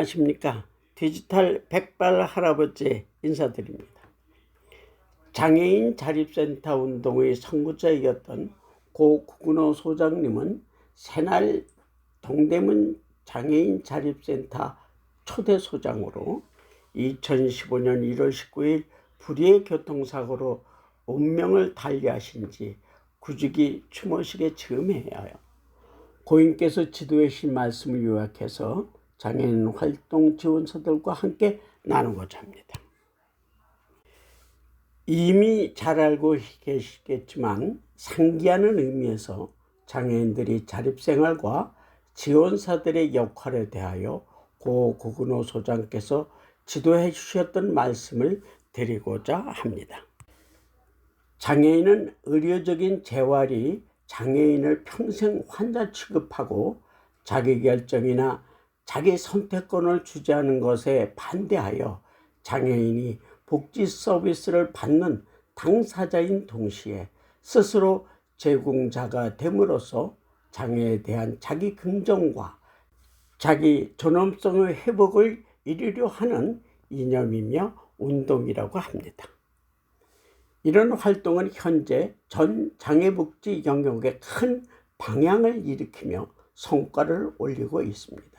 안녕하십니까. 디지털 백발 할아버지 인사드립니다. 장애인 자립센터 운동의 선구자이었던 고 구근호 소장님은 새날 동대문 장애인 자립센터 초대 소장으로 2015년 1월 19일 불의의 교통사고로 운명을 달리하신 지 구주기 추모식에 즈음해요. 고인께서 지도해 주신 말씀을 요약해서 장애인 활동 지원사들과 함께 나누고자 합니다. 이미 잘 알고 계시겠지만 상기하는 의미에서 장애인들이 자립생활과 지원사들의 역할에 대하여 고 구근호 소장께서 지도해 주셨던 말씀을 드리고자 합니다. 장애인은 의료적인 재활이 장애인을 평생 환자 취급하고 자기결정이나 자기 선택권을 주재하는 것에 반대하여 장애인이 복지 서비스를 받는 당사자인 동시에 스스로 제공자가 됨으로써 장애에 대한 자기 긍정과 자기 존엄성의 회복을 이루려 하는 이념이며 운동이라고 합니다. 이런 활동은 현재 전 장애복지 영역에 큰 방향을 일으키며 성과를 올리고 있습니다.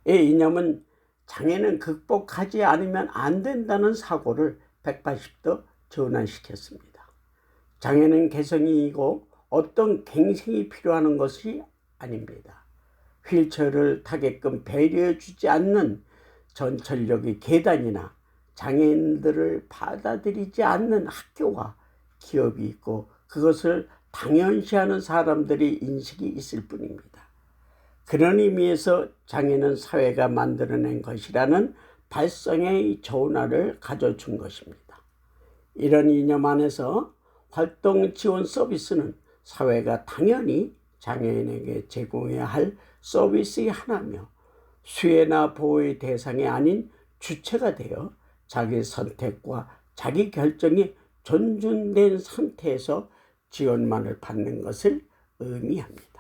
이 이념은 장애는 극복하지 않으면 안 된다는 사고를 180도 전환시켰습니다. 장애는 개성이고 어떤 갱생이 필요한 것이 아닙니다. 휠체어를 타게끔 배려해 주지 않는 전철역의 계단이나 장애인들을 받아들이지 않는 학교와 기업이 있고 그것을 당연시하는 사람들의 인식이 있을 뿐입니다. 그런 의미에서 장애는 사회가 만들어낸 것이라는 발성의 전환을 가져준 것입니다. 이런 이념 안에서 활동 지원 서비스는 사회가 당연히 장애인에게 제공해야 할 서비스의 하나며 수혜나 보호의 대상이 아닌 주체가 되어 자기 선택과 자기 결정이 존중된 상태에서 지원만을 받는 것을 의미합니다.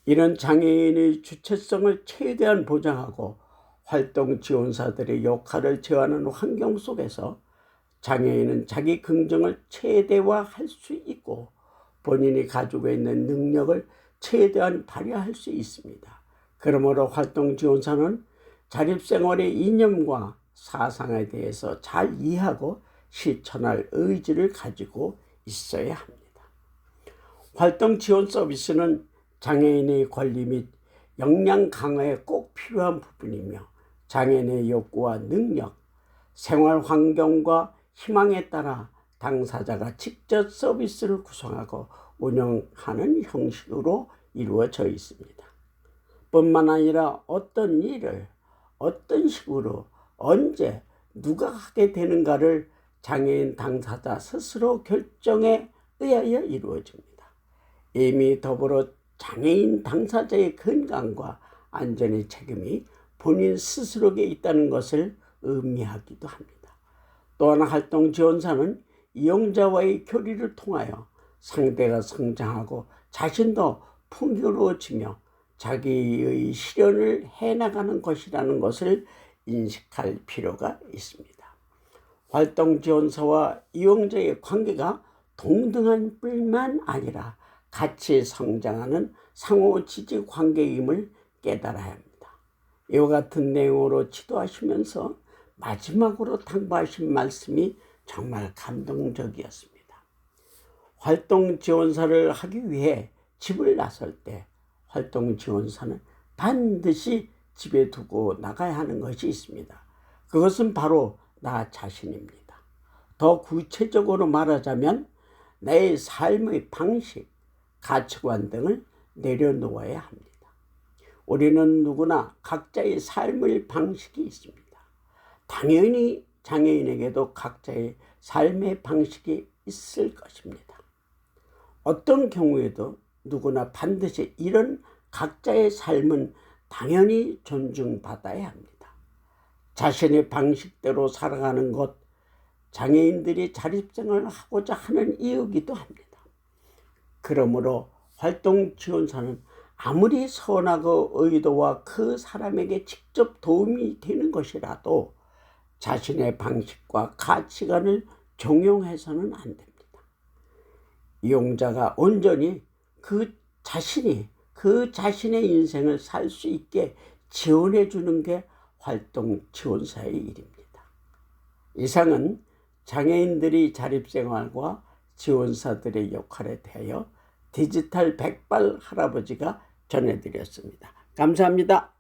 이런 장애인의 주체성을 최대한 보장하고 활동 지원사들의 역할을 제어하는 환경 속에서 장애인은 자기 긍정을 최대화할 수 있고 본인이 가지고 있는 능력을 최대한 발휘할 수 있습니다. 그러므로 활동 지원사는 자립생활의 이념과 사상에 대해서 잘 이해하고 실천할 의지를 가지고 있어야 합니다. 활동 지원 서비스는 장애인의 권리 및 역량 강화에 꼭 필요한 부분이며 장애인의 욕구와 능력, 생활 환경과 희망에 따라 당사자가 직접 서비스를 구성하고 운영하는 형식으로 이루어져 있습니다. 뿐만 아니라 어떤 일을 어떤 식으로 언제 누가 하게 되는가를 장애인 당사자 스스로 결정에 의하여 이루어집니다. 이미 더불어 장애인 당사자의 건강과 안전의 책임이 본인 스스로에게 있다는 것을 의미하기도 합니다. 또한 활동 지원사는 이용자와의 교류를 통하여 상대가 성장하고 자신도 풍요로워지며 자기의 실현을 해나가는 것이라는 것을 인식할 필요가 있습니다. 활동 지원사와 이용자의 관계가 동등한 뿐만 아니라 같이 성장하는 상호 지지 관계임을 깨달아야 합니다. 이와 같은 내용으로 지도하시면서 마지막으로 당부하신 말씀이 정말 감동적이었습니다. 활동 지원사를 하기 위해 집을 나설 때 활동 지원사는 반드시 집에 두고 나가야 하는 것이 있습니다. 그것은 바로 나 자신입니다. 더 구체적으로 말하자면 내 삶의 방식, 가치관 등을 내려놓아야 합니다. 우리는 누구나 각자의 삶의 방식이 있습니다. 당연히 장애인에게도 각자의 삶의 방식이 있을 것입니다. 어떤 경우에도 누구나 반드시 이런 각자의 삶은 당연히 존중받아야 합니다. 자신의 방식대로 살아가는 것, 장애인들이 자립생활을 하고자 하는 이유기도 합니다. 그러므로 활동 지원사는 아무리 선하고 의도와 그 사람에게 직접 도움이 되는 것이라도 자신의 방식과 가치관을 종용해서는 안 됩니다. 이용자가 온전히 그 자신의 인생을 살 수 있게 지원해 주는 게 활동 지원사의 일입니다. 이상은 장애인들이 자립생활과 지원사들의 역할에 대하여 디지털 백발 할아버지가 전해드렸습니다. 감사합니다.